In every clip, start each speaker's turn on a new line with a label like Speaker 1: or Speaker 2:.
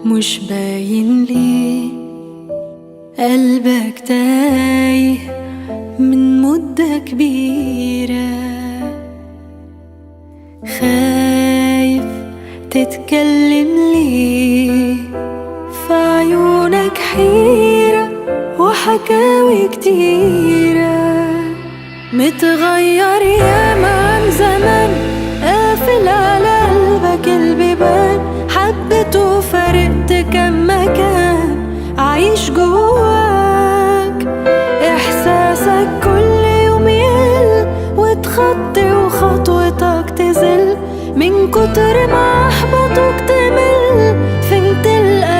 Speaker 1: مش باين ليه قلبك تايه من مدة كبيرة، خايف تتكلم ليه، في عيونك حيرة وحكاوي كتيرة، متغير ياما عن زمان، قافل على قلبك البيبان، حبيت وفرقت كم مكان عايش جواك، احساسك كل يوم يقل وتخطي وخطوتك تزل، من كتر ما احبطوك تمل، فين تلقى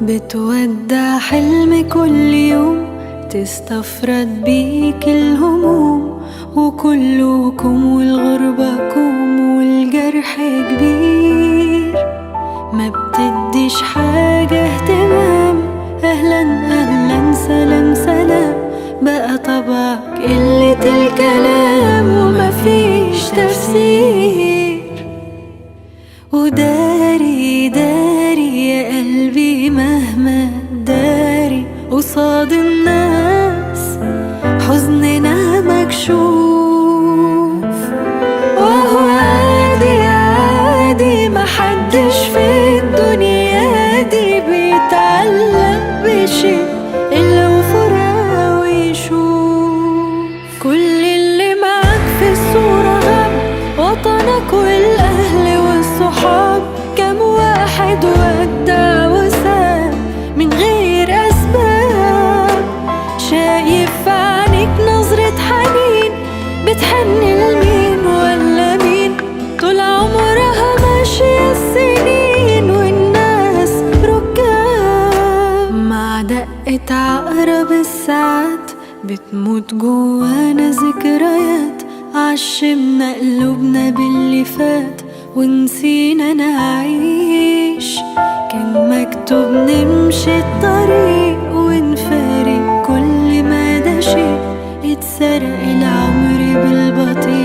Speaker 1: بتودع حلم كل يوم، تستفرد بيك الهموم، وكلكم والغربة كوم والجرح كبير، ما بتديش حاجة اهتمام، أهلا أهلا سلام سلام، بقى طبعك قلة الكلام ومفيش تفسير، وداري داري يا قلبي مهما داري قصاد الناس حزننا مكشوف، وهو عادي عادي محدش في الدنيا دي بيتعلق بشيء إلا وفراق ويشوف، كل اللي معاك في الصورة غاب، وطنك والأهل والصحاب، كم واحد ودع وساب من غير أسباب، شايف في عينيك نظرة حنين، بتحني لمين ولا مين، طول عمرها ماشية السنين والناس ركاب، مع دقة عقرب الساعات بتموت جوانا ذكريات، عشمنا قلوبنا باللي فات ونسينا نعيش، كان مكتوب نمشي الطريق ونفارق كل ما ده شيء، اتسرق العمر بالبطيء